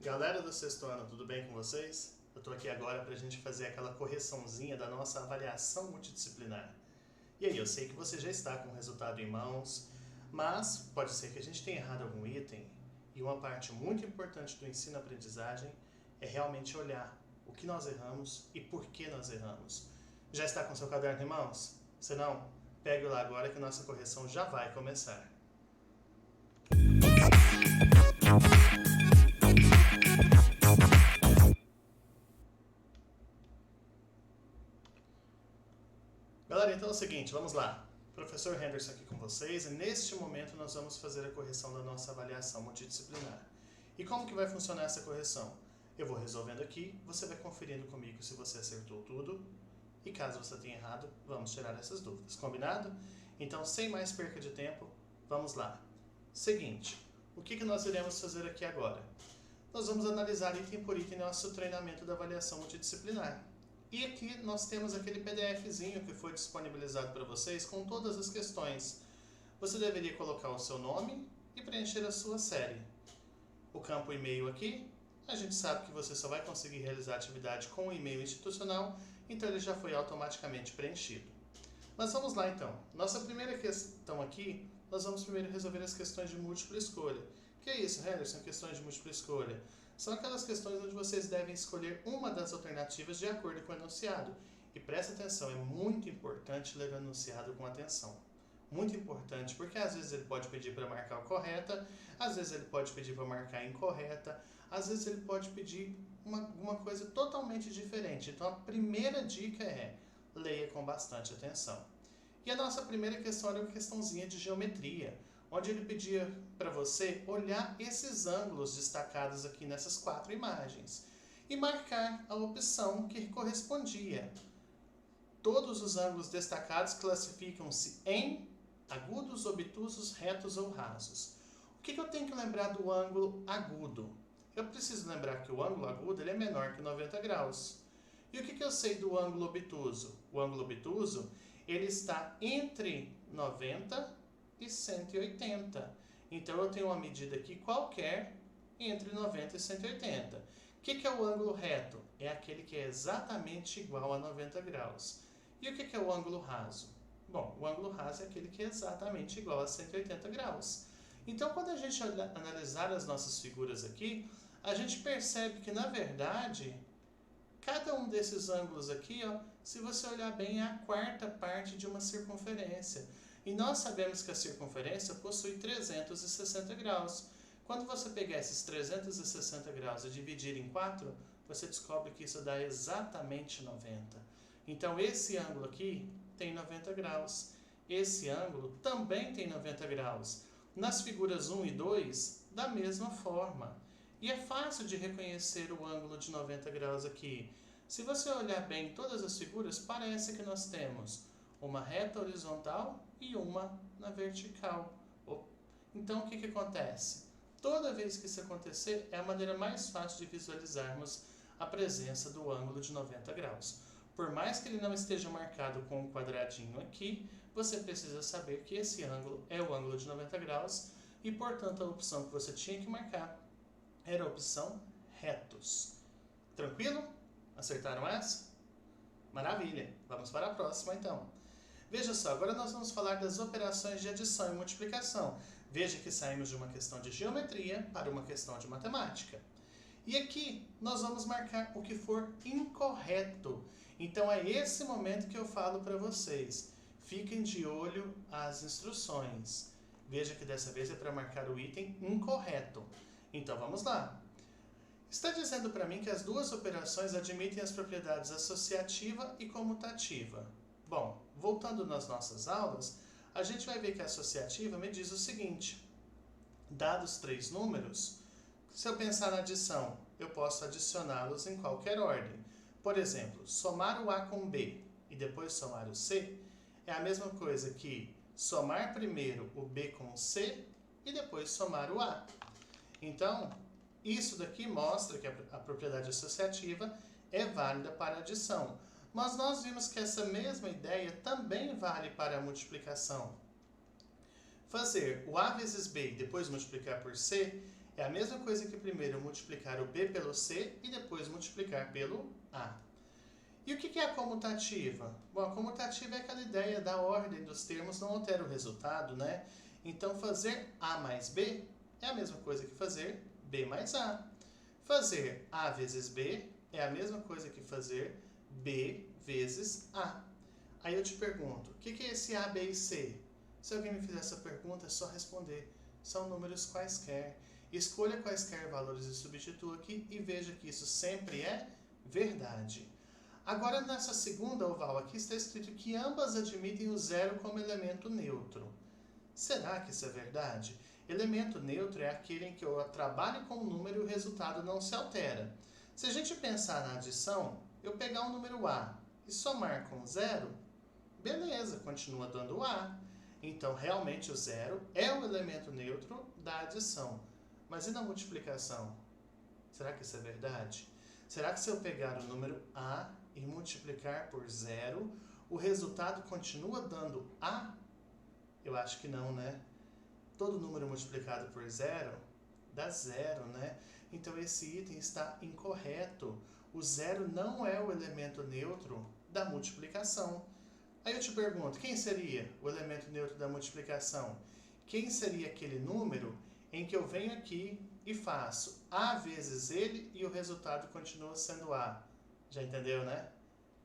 Galera do sexto ano, tudo bem com vocês? Eu tô aqui agora pra gente fazer aquela correçãozinha da nossa avaliação multidisciplinar. E aí, eu sei que você já está com o resultado em mãos, mas pode ser que a gente tenha errado algum item, e uma parte muito importante do ensino-aprendizagem é realmente olhar o que nós erramos e por que nós erramos. Já está com seu caderno em mãos? Se não, pegue lá agora que a nossa correção já vai começar. Galera, então é o seguinte, vamos lá. Professor Henderson aqui com vocês e neste momento nós vamos fazer a correção da nossa avaliação multidisciplinar. E como que vai funcionar essa correção? Eu vou resolvendo aqui, você vai conferindo comigo se você acertou tudo e caso você tenha errado, vamos tirar essas dúvidas, combinado? Então, sem mais perca de tempo, vamos lá. Seguinte, o que nós iremos fazer aqui agora? Nós vamos analisar item por item nosso treinamento da avaliação multidisciplinar. E aqui nós temos aquele PDFzinho que foi disponibilizado para vocês com todas as questões. Você deveria colocar o seu nome e preencher a sua série. O campo e-mail aqui, a gente sabe que você só vai conseguir realizar a atividade com o e-mail institucional, então ele já foi automaticamente preenchido. Mas vamos lá então. Nossa primeira questão aqui, nós vamos primeiro resolver as questões de múltipla escolha. Que é isso, Henderson? Questões de múltipla escolha? São aquelas questões onde vocês devem escolher uma das alternativas de acordo com o enunciado. E presta atenção, é muito importante ler o enunciado com atenção. Muito importante, porque às vezes ele pode pedir para marcar o correta, às vezes ele pode pedir para marcar a incorreta, às vezes ele pode pedir uma coisa totalmente diferente. Então a primeira dica é, leia com bastante atenção. E a nossa primeira questão era uma questãozinha de geometria, onde ele pedia para você olhar esses ângulos destacados aqui nessas 4 imagens e marcar a opção que correspondia. Todos os ângulos destacados classificam-se em agudos, obtusos, retos ou rasos. O que eu tenho que lembrar do ângulo agudo? Eu preciso lembrar que o ângulo agudo ele é menor que 90 graus. E o que eu sei do ângulo obtuso? O ângulo obtuso ele está entre 90 e 180. Então eu tenho uma medida aqui qualquer entre 90 e 180. O que é o ângulo reto? É aquele que é exatamente igual a 90 graus. E o que é o ângulo raso? Bom, o ângulo raso é aquele que é exatamente igual a 180 graus. Então quando a gente analisar as nossas figuras aqui, a gente percebe que na verdade cada um desses ângulos aqui, ó, se você olhar bem, é a quarta parte de uma circunferência. E nós sabemos que a circunferência possui 360 graus. Quando você pegar esses 360 graus e dividir em 4, você descobre que isso dá exatamente 90. Então esse ângulo aqui tem 90 graus. Esse ângulo também tem 90 graus. Nas figuras 1 e 2, da mesma forma. E é fácil de reconhecer o ângulo de 90 graus aqui. Se você olhar bem todas as figuras, parece que nós temos uma reta horizontal e uma na vertical. Então, o que acontece? Toda vez que isso acontecer, é a maneira mais fácil de visualizarmos a presença do ângulo de 90 graus. Por mais que ele não esteja marcado com um quadradinho aqui, você precisa saber que esse ângulo é o ângulo de 90 graus e, portanto, a opção que você tinha que marcar era a opção retos. Tranquilo? Acertaram essa? Maravilha! Vamos para a próxima, então. Veja só, agora nós vamos falar das operações de adição e multiplicação. Veja que saímos de uma questão de geometria para uma questão de matemática. E aqui nós vamos marcar o que for incorreto. Então é esse momento que eu falo para vocês. Fiquem de olho às instruções. Veja que dessa vez é para marcar o item incorreto. Então vamos lá. Está dizendo para mim que as duas operações admitem as propriedades associativa e comutativa. Bom, voltando nas nossas aulas, a gente vai ver que a associativa me diz o seguinte. Dados 3 números, se eu pensar na adição, eu posso adicioná-los em qualquer ordem. Por exemplo, somar o A com B e depois somar o C é a mesma coisa que somar primeiro o B com o C e depois somar o A. Então, isso daqui mostra que a propriedade associativa é válida para a adição. Mas nós vimos que essa mesma ideia também vale para a multiplicação. Fazer o A vezes B e depois multiplicar por C É a mesma coisa que primeiro multiplicar o B pelo C e depois multiplicar pelo A. E o que é a comutativa? Bom, a comutativa é aquela ideia da ordem dos termos não altera o resultado, né? Então, fazer A mais B é a mesma coisa que fazer B mais A. Fazer A vezes B é a mesma coisa que fazer B vezes A. Aí eu te pergunto, o que é esse A, B e C? Se alguém me fizer essa pergunta, é só responder. São números quaisquer. Escolha quaisquer valores e substitua aqui e veja que isso sempre é verdade. Agora, nessa segunda oval aqui, está escrito que ambas admitem o zero como elemento neutro. Será que isso é verdade? Elemento neutro é aquele em que eu trabalho com o número e o resultado não se altera. Se a gente pensar na adição, eu pegar o número A e somar com zero, beleza, continua dando A. Então, realmente, o zero é o elemento neutro da adição. Mas e na multiplicação? Será que isso é verdade? Será que se eu pegar o número A e multiplicar por zero, o resultado continua dando A? Eu acho que não, né? Todo número multiplicado por zero dá zero, né? Então, esse item está incorreto. O zero não é o elemento neutro da multiplicação. Aí eu te pergunto, quem seria o elemento neutro da multiplicação? Quem seria aquele número em que eu venho aqui e faço A vezes ele e o resultado continua sendo A? Já entendeu, né?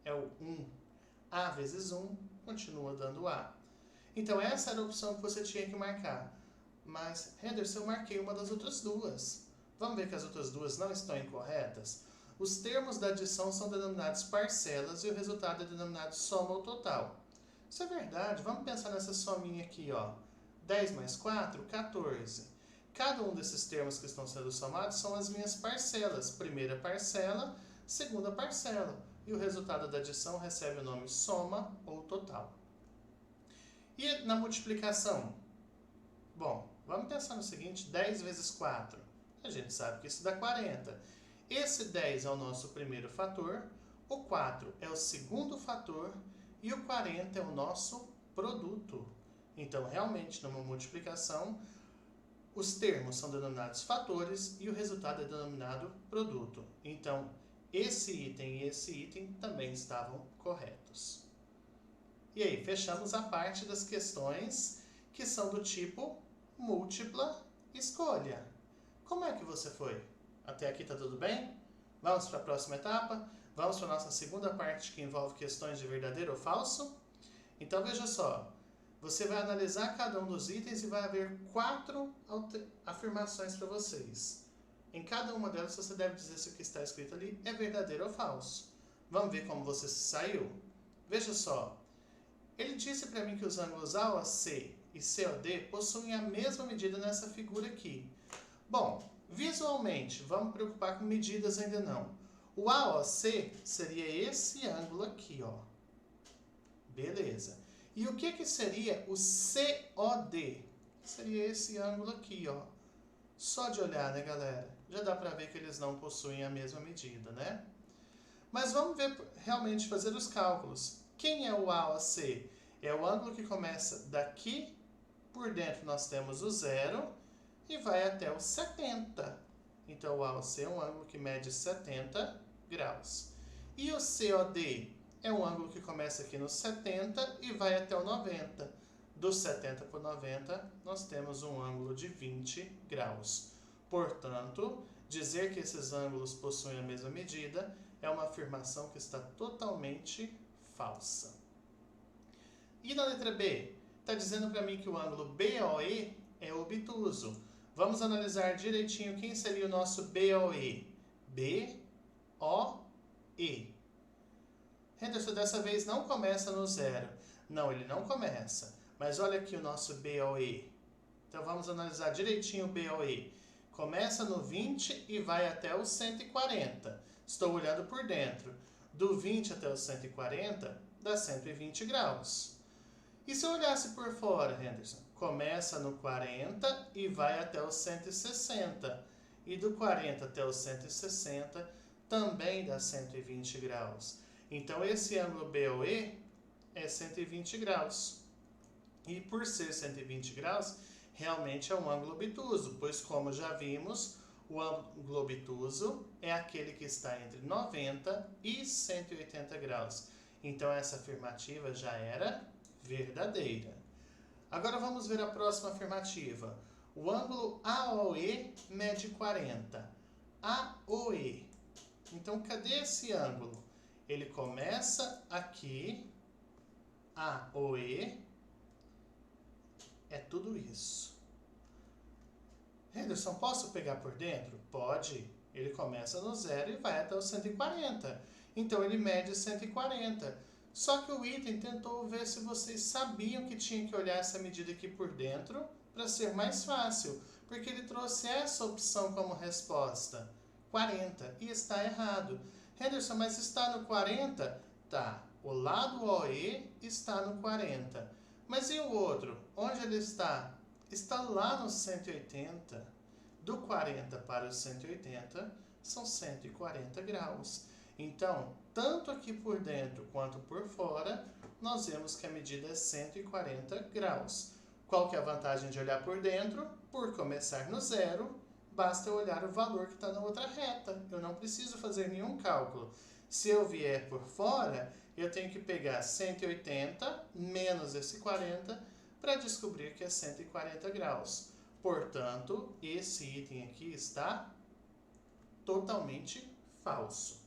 É o 1. A vezes 1 continua dando A. Então, essa era a opção que você tinha que marcar. Mas, Henderson, eu marquei uma das outras duas. Vamos ver que as outras duas não estão incorretas? Os termos da adição são denominados parcelas e o resultado é denominado soma ou total. Isso é verdade. Vamos pensar nessa sominha aqui, ó. 10 mais 4, 14. Cada um desses termos que estão sendo somados são as minhas parcelas. Primeira parcela, segunda parcela. E o resultado da adição recebe o nome soma ou total. E na multiplicação? Bom, vamos pensar no seguinte, 10 vezes 4. A gente sabe que isso dá 40. Esse 10 é o nosso primeiro fator, o 4 é o segundo fator e o 40 é o nosso produto. Então, realmente, numa multiplicação, os termos são denominados fatores e o resultado é denominado produto. Então, esse item e esse item também estavam corretos. E aí, fechamos a parte das questões que são do tipo múltipla escolha. Como é que você foi? Até aqui tá tudo bem? Vamos para a próxima etapa? Vamos para a nossa segunda parte que envolve questões de verdadeiro ou falso? Então veja só, você vai analisar cada um dos itens e vai haver 4 afirmações para vocês. Em cada uma delas você deve dizer se o que está escrito ali é verdadeiro ou falso. Vamos ver como você se saiu? Veja só, ele disse para mim que os ângulos AOC e COD possuem a mesma medida nessa figura aqui. Bom, visualmente, vamos preocupar com medidas ainda não. O AOC seria esse ângulo aqui, ó. Beleza. E o que seria o COD? Seria esse ângulo aqui, ó. Só de olhar, né, galera? Já dá para ver que eles não possuem a mesma medida, né? Mas vamos ver, realmente fazer os cálculos. Quem é o AOC? É o ângulo que começa daqui, por dentro nós temos o 0 e vai até o 70. Então, o AOC é um ângulo que mede 70 graus. E o COD é um ângulo que começa aqui no 70 e vai até o 90. Do 70 para o 90, nós temos um ângulo de 20 graus. Portanto, dizer que esses ângulos possuem a mesma medida é uma afirmação que está totalmente falsa. E na letra B? Está dizendo para mim que o ângulo BOE é obtuso. Vamos analisar direitinho quem seria o nosso BOE. B-O-E. Henderson, dessa vez não começa no 0. Não, ele não começa. Mas olha aqui o nosso BOE. Então vamos analisar direitinho o BOE. Começa no 20 e vai até o 140. Estou olhando por dentro. Do 20 até o 140 dá 120 graus. E se eu olhasse por fora, Henderson? Começa no 40 e vai até o 160. E do 40 até o 160 também dá 120 graus. Então, esse ângulo BOE é 120 graus. E por ser 120 graus, Realmente é um ângulo obtuso, pois como já vimos, o ângulo obtuso é aquele que está entre 90 e 180 graus. Então essa afirmativa já era verdadeira. Agora vamos ver a próxima afirmativa. O ângulo AOE mede 40. AOE. Então cadê esse ângulo? Ele começa aqui, AOE, é tudo isso. Henderson, posso pegar por dentro? Pode. Ele começa no 0 e vai até o 140. Então ele mede 140. Só que o item tentou ver se vocês sabiam que tinha que olhar essa medida aqui por dentro para ser mais fácil, porque ele trouxe essa opção como resposta, 40, e está errado. Henderson, mas está no 40? Tá, o lado OE está no 40. Mas e o outro? Onde ele está? Está lá no 180. Do 40 para o 180 são 140 graus. Então, tanto aqui por dentro quanto por fora, nós vemos que a medida é 140 graus. Qual que é a vantagem de olhar por dentro? Por começar no 0, basta eu olhar o valor que está na outra reta. Eu não preciso fazer nenhum cálculo. Se eu vier por fora, eu tenho que pegar 180 menos esse 40 para descobrir que é 140 graus. Portanto, esse item aqui está totalmente falso.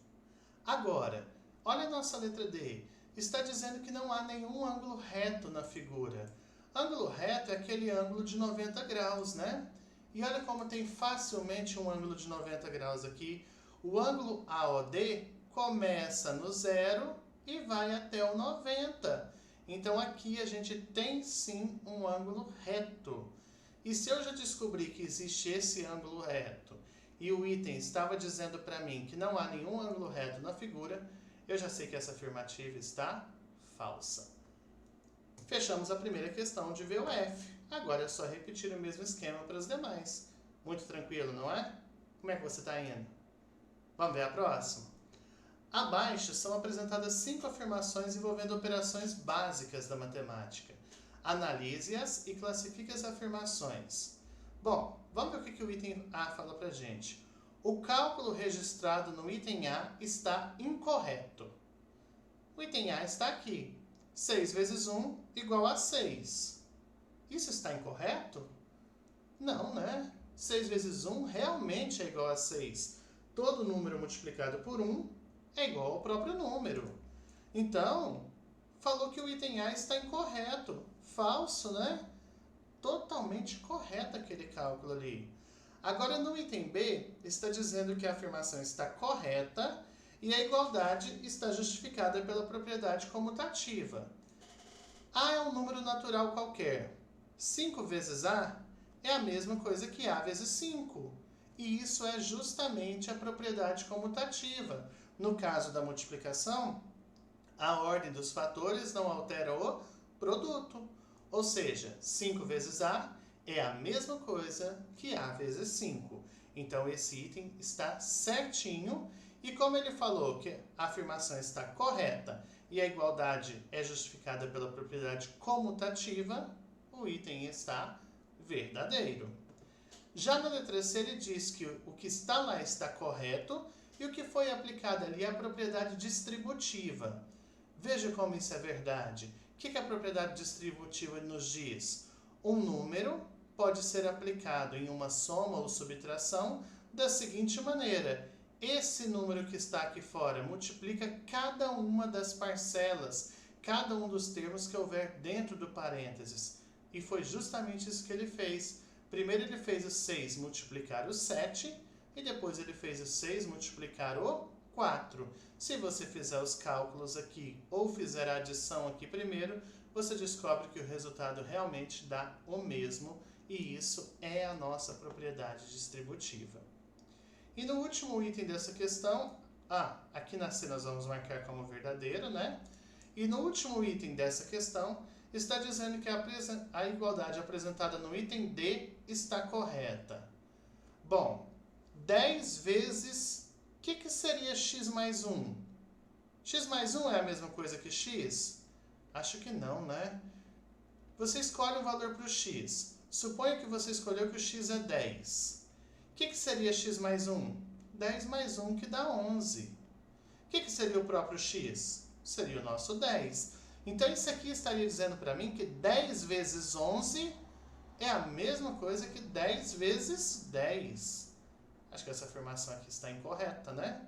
Agora, olha a nossa letra D. Está dizendo que não há nenhum ângulo reto na figura. Ângulo reto é aquele ângulo de 90 graus, né? E olha como tem facilmente um ângulo de 90 graus aqui. O ângulo AOD começa no 0 e vai até o 90. Então aqui a gente tem sim um ângulo reto. E se eu já descobri que existe esse ângulo reto e o item estava dizendo para mim que não há nenhum ângulo reto na figura, eu já sei que essa afirmativa está falsa. Fechamos a primeira questão de V ou F. Agora é só repetir o mesmo esquema para as demais. Muito tranquilo, não é? Como é que você está indo? Vamos ver a próxima? Abaixo são apresentadas 5 afirmações envolvendo operações básicas da matemática. Analise-as e classifique as afirmações. Bom, vamos ver o que o item A fala para a gente. O cálculo registrado no item A está incorreto. O item A está aqui. 6 vezes 1 igual a 6. Isso está incorreto? Não, né? 6 vezes 1 realmente é igual a 6. Todo número multiplicado por 1 é igual ao próprio número. Então, falou que o item A está incorreto. Falso, né? Totalmente correto aquele cálculo ali. Agora, no item B, está dizendo que a afirmação está correta e a igualdade está justificada pela propriedade comutativa. A é um número natural qualquer. 5 vezes A é a mesma coisa que A vezes 5. E isso é justamente a propriedade comutativa. No caso da multiplicação, a ordem dos fatores não altera o produto. Ou seja, 5 vezes A é a mesma coisa que A vezes 5. Então, esse item está certinho. E como ele falou que a afirmação está correta e a igualdade é justificada pela propriedade comutativa, o item está verdadeiro. Já na letra C, ele diz que o que está lá está correto e o que foi aplicado ali é a propriedade distributiva. Veja como isso é verdade. O que a propriedade distributiva nos diz? Um número pode ser aplicado em uma soma ou subtração da seguinte maneira. Esse número que está aqui fora multiplica cada uma das parcelas, cada um dos termos que houver dentro do parênteses. E foi justamente isso que ele fez. Primeiro ele fez o 6 multiplicar o 7 e depois ele fez o 6 multiplicar o 4. Se você fizer os cálculos aqui ou fizer a adição aqui primeiro, você descobre que o resultado realmente dá o mesmo e isso é a nossa propriedade distributiva. E no último item dessa questão, aqui na C nós vamos marcar como verdadeiro, né? E no último item dessa questão, está dizendo que a igualdade apresentada no item D está correta. Bom, 10 vezes, o que seria x mais 1? X mais 1 é a mesma coisa que x? Acho que não, né? Você escolhe um valor para o x. Suponha que você escolheu que o x é 10. O que seria x mais 1? 10 mais 1 que dá 11. O que seria o próprio x? Seria o nosso 10. Então, isso aqui estaria dizendo para mim que 10 vezes 11 é a mesma coisa que 10 vezes 10. Acho que essa afirmação aqui está incorreta, né?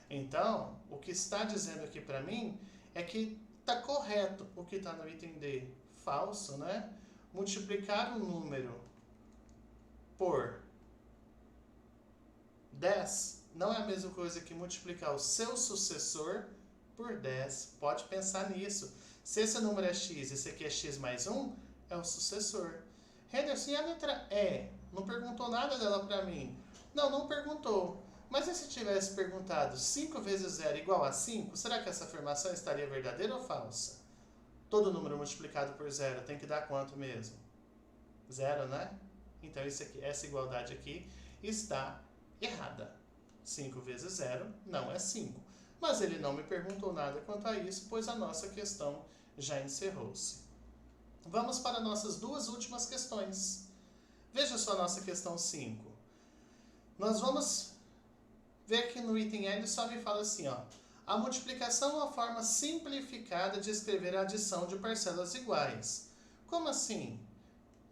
Então, o que está dizendo aqui para mim é que está correto o que está no item D. Falso, né? Multiplicar um número por 10 não é a mesma coisa que multiplicar o seu sucessor por 10. Pode pensar nisso. Se esse número é x e esse aqui é x mais 1, é o sucessor. Henderson, e a letra E? Não perguntou nada dela para mim. Não perguntou. Mas e se tivesse perguntado 5 vezes 0 igual a 5, será que essa afirmação estaria verdadeira ou falsa? Todo número multiplicado por 0 tem que dar quanto mesmo? 0, né? Então essa igualdade aqui está errada. 5 vezes 0 não é 5. Mas ele não me perguntou nada quanto a isso, pois a nossa questão já encerrou-se. Vamos para nossas duas últimas questões. Veja só a nossa questão 5. Nós vamos ver que no item L só me fala assim, ó. A multiplicação é uma forma simplificada de escrever a adição de parcelas iguais. Como assim?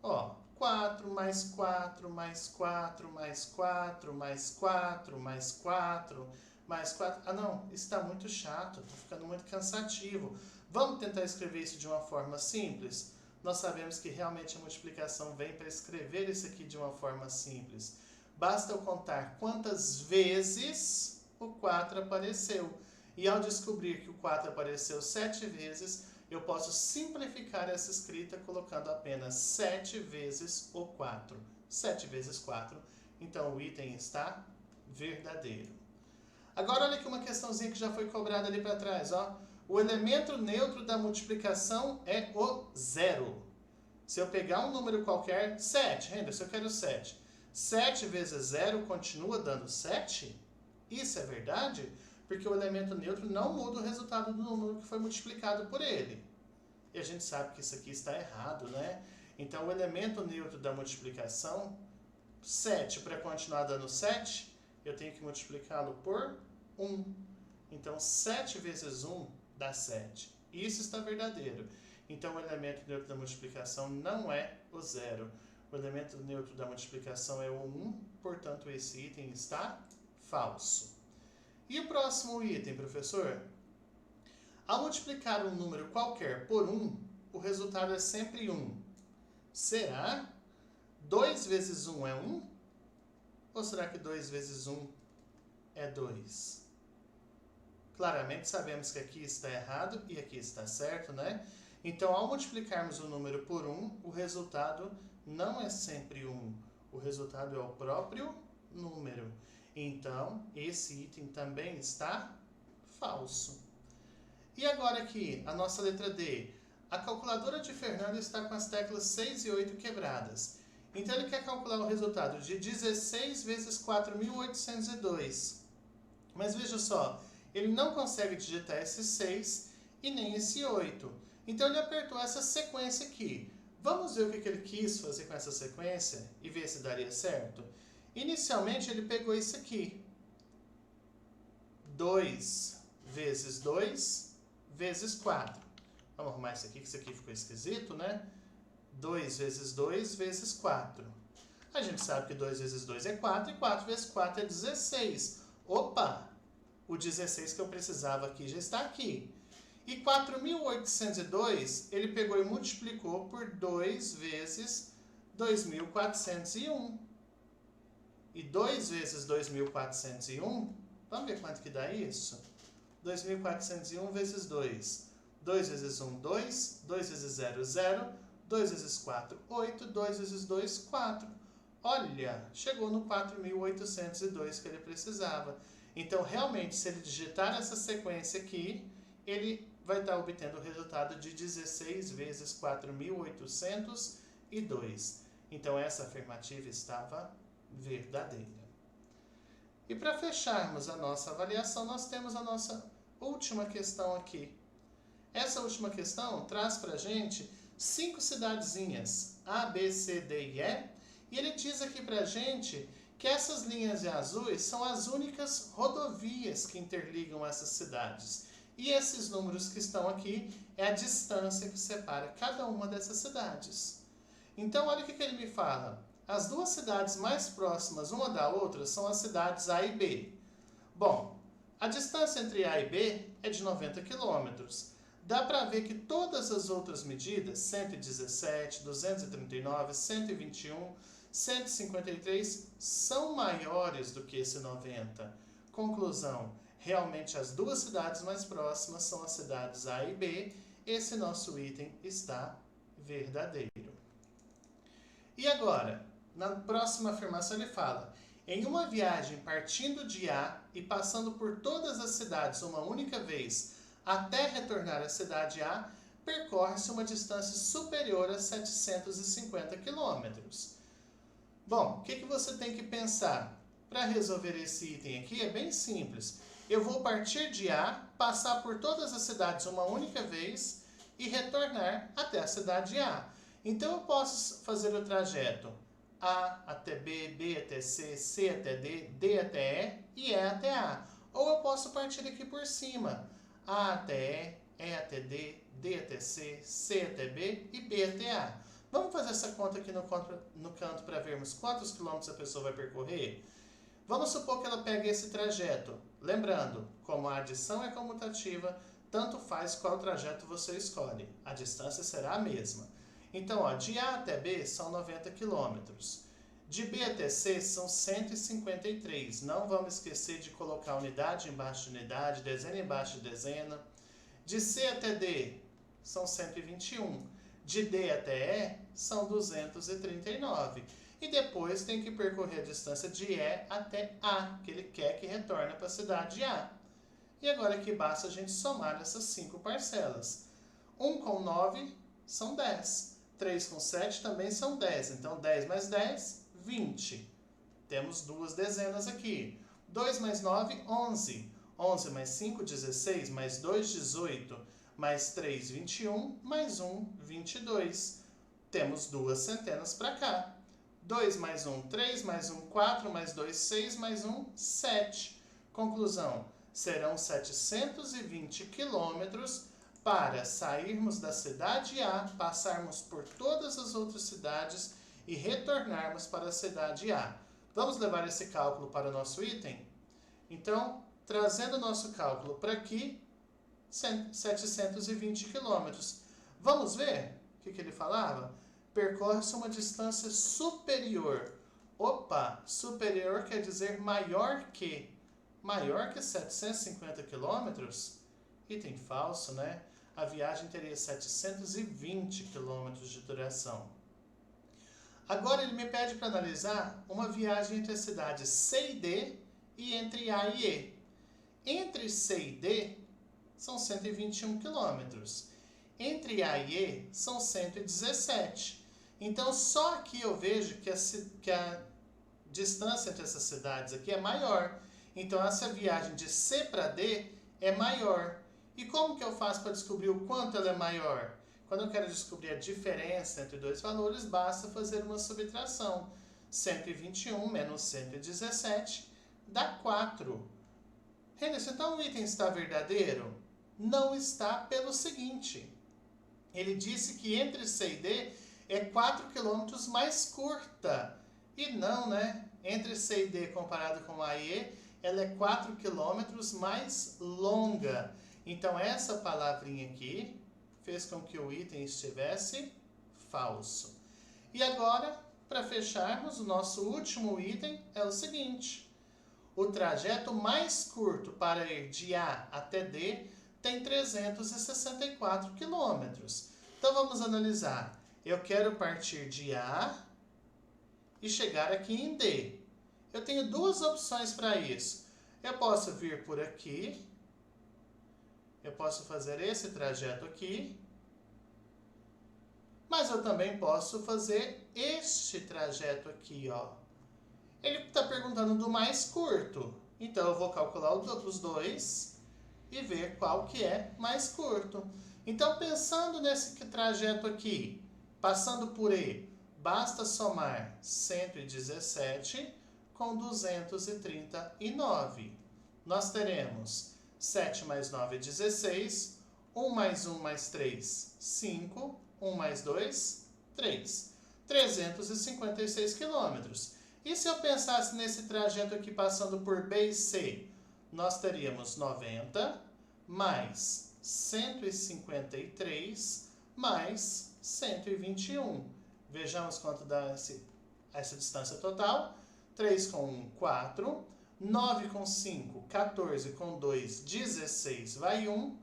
Ó, 4 mais 4 mais 4 mais 4 mais 4 mais 4 mais 4... Ah, não, isso está muito chato, está ficando muito cansativo. Vamos tentar escrever isso de uma forma simples? Nós sabemos que realmente a multiplicação vem para escrever isso aqui de uma forma simples. Basta eu contar quantas vezes o 4 apareceu. E ao descobrir que o 4 apareceu 7 vezes, eu posso simplificar essa escrita colocando apenas 7 vezes o 4. 7 vezes 4. Então, o item está verdadeiro. Agora, olha aqui uma questãozinha que já foi cobrada ali para trás. Ó. O elemento neutro da multiplicação é o 0. Se eu pegar um número qualquer, 7. Henderson, eu quero 7. 7 vezes 0 continua dando 7? Isso é verdade? Porque o elemento neutro não muda o resultado do número que foi multiplicado por ele. E a gente sabe que isso aqui está errado, né? Então, o elemento neutro da multiplicação, 7 para continuar dando 7, eu tenho que multiplicá-lo por 1. Então, 7 vezes 1 dá 7. Isso está verdadeiro. Então, o elemento neutro da multiplicação não é o 0. O elemento neutro da multiplicação é o 1, portanto, esse item está falso. E o próximo item, professor? Ao multiplicar um número qualquer por 1, o resultado é sempre 1. Será? 2 vezes 1 é 1? Ou será que 2 vezes 1 é 2? Claramente sabemos que aqui está errado e aqui está certo, né? Então, ao multiplicarmos o número por 1, o resultado não é sempre 1. O resultado é o próprio número. Então, esse item também está falso. E agora aqui, a nossa letra D. A calculadora de Fernando está com as teclas 6 e 8 quebradas. Então, ele quer calcular o resultado de 16 vezes 4.802. Mas veja só, ele não consegue digitar esse 6 e nem esse 8. Então, ele apertou essa sequência aqui. Vamos ver o que ele quis fazer com essa sequência e ver se daria certo? Inicialmente, ele pegou isso aqui. 2 vezes 2 vezes 4. Vamos arrumar isso aqui, que isso aqui ficou esquisito, né? 2 vezes 2 vezes 4. A gente sabe que 2 vezes 2 é 4 e 4 vezes 4 é 16. Opa! O 16 que eu precisava aqui já está aqui. E 4.802, ele pegou e multiplicou por 2 vezes 2.401. E 2 vezes 2.401, vamos ver quanto que dá isso? 2.401 vezes 2. 2 vezes 1, 2. 2 vezes 0, 0. 2 vezes 4, 8. 2 vezes 2, 4. Olha, chegou no 4.802 que ele precisava. Então, realmente, se ele digitar essa sequência aqui, ele vai estar obtendo o resultado de 16 vezes 4.802. Então, essa afirmativa estava verdadeira. E para fecharmos a nossa avaliação, nós temos a nossa última questão aqui. Essa última questão traz para a gente 5 cidadezinhas, A, B, C, D e E, e ele diz aqui pra gente que essas linhas azuis são as únicas rodovias que interligam essas cidades. E esses números que estão aqui é a distância que separa cada uma dessas cidades. Então, olha o que ele me fala. As duas cidades mais próximas uma da outra são as cidades A e B. Bom, a distância entre A e B é de 90 quilômetros. Dá para ver que todas as outras medidas, 117, 239, 121, 153, são maiores do que esse 90. Conclusão, realmente as duas cidades mais próximas são as cidades A e B. Esse nosso item está verdadeiro. E agora, na próxima afirmação ele fala: em uma viagem partindo de A e passando por todas as cidades uma única vez até retornar à cidade A, percorre-se uma distância superior a 750 quilômetros. Bom, o que você tem que pensar? Para resolver esse item aqui é bem simples. Eu vou partir de A, passar por todas as cidades uma única vez e retornar até a cidade A. Então eu posso fazer o trajeto A até B, B até C, C até D, D até E e E até A. Ou eu posso partir aqui por cima, A até E até D, D até C, C até B e B até A. Vamos fazer essa conta aqui no canto para vermos quantos quilômetros a pessoa vai percorrer? Vamos supor que ela pegue esse trajeto. Lembrando, como a adição é comutativa, tanto faz qual trajeto você escolhe. A distância será a mesma. Então, de A até B são 90 quilômetros. De B até C são 153. Não vamos esquecer de colocar unidade embaixo de unidade, dezena embaixo de dezena. De C até D são 121. De D até E são 239. E depois tem que percorrer a distância de E até A, que ele quer que retorne para a cidade A. E agora aqui basta a gente somar essas 5 parcelas. 1 com 9 são 10. 3 com 7 também são 10. Então, 10 mais 10, 20. Temos duas dezenas aqui. 2 mais 9, 11. 11 mais 5, 16. Mais 2, 18. Mais 3, 21. Mais 1, 22. Temos duas centenas para cá. 2 mais 1, 3. Mais 1, 4. Mais 2, 6. Mais 1, 7. Conclusão, serão 720 quilômetros para sairmos da cidade A, passarmos por todas as outras cidades e retornarmos para a cidade A. Vamos levar esse cálculo para o nosso item? Então, trazendo o nosso cálculo para aqui, 720 quilômetros. Vamos ver o que ele falava? Percorre-se uma distância superior. Opa, superior quer dizer maior que. Maior que 750 quilômetros? Item falso, né? A viagem teria 720 quilômetros de duração. Agora ele me pede para analisar uma viagem entre as cidades C e D e entre A e E. Entre C e D são 121 quilômetros. Entre A e E são 117. Então só aqui eu vejo que a distância entre essas cidades aqui é maior. Então essa viagem de C para D é maior. E como que eu faço para descobrir o quanto ela é maior? Quando eu quero descobrir a diferença entre dois valores, basta fazer uma subtração. 121 menos 117 dá 4. Henderson, então o item está verdadeiro? Não está pelo seguinte. Ele disse que entre C e D é 4 km mais curta. E não, né? Entre C e D comparado com A e E, ela é 4 km mais longa. Então, essa palavrinha aqui fez com que o item estivesse falso. E agora, para fecharmos, o nosso último item é o seguinte. O trajeto mais curto para ir de A até D tem 364 quilômetros. Então, vamos analisar. Eu quero partir de A e chegar aqui em D. Eu tenho duas opções para isso. Eu posso vir por aqui. Eu posso fazer esse trajeto aqui, mas eu também posso fazer este trajeto aqui, ó. Ele está perguntando do mais curto, então eu vou calcular os dois e ver qual que é mais curto. Então, pensando nesse trajeto aqui, passando por E, basta somar 117 com 239. Nós teremos 7 mais 9 é 16, 1 mais 1 mais 3, 5, 1 mais 2, 3. 356 quilômetros. E se eu pensasse nesse trajeto aqui passando por B e C, nós teríamos 90 mais 153 mais 121. Vejamos quanto dá essa distância total. 3 com 1, 4. 9 com 5, 14 com 2, 16, vai 1.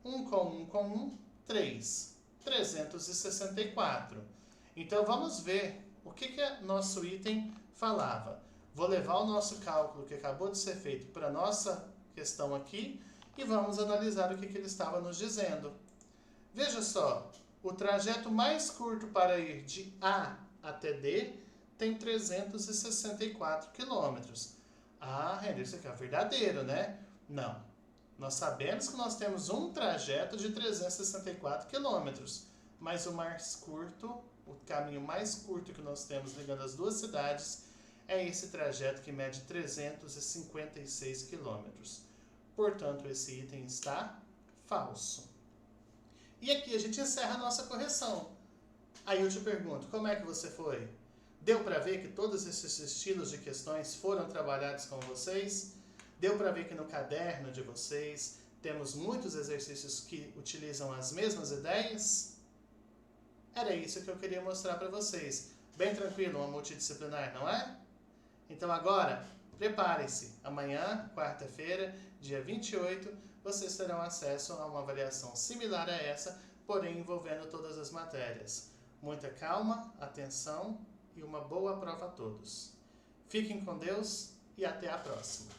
1 com 1, 3. 364. Então, vamos ver o que nosso item falava. Vou levar o nosso cálculo que acabou de ser feito para a nossa questão aqui e vamos analisar o que ele estava nos dizendo. Veja só, o trajeto mais curto para ir de A até D tem 364 quilômetros. Ah, Henrique, isso aqui é verdadeiro, né? Não. Nós sabemos que nós temos um trajeto de 364 quilômetros, mas o caminho mais curto que nós temos ligando as duas cidades é esse trajeto que mede 356 quilômetros. Portanto, esse item está falso. E aqui a gente encerra a nossa correção. Aí eu te pergunto, como é que você foi? Deu para ver que todos esses estilos de questões foram trabalhados com vocês? Deu para ver que no caderno de vocês temos muitos exercícios que utilizam as mesmas ideias? Era isso que eu queria mostrar para vocês. Bem tranquilo, uma multidisciplinar, não é? Então agora, preparem-se. Amanhã, quarta-feira, dia 28, vocês terão acesso a uma avaliação similar a essa, porém envolvendo todas as matérias. Muita calma, atenção e uma boa prova a todos. Fiquem com Deus e até a próxima.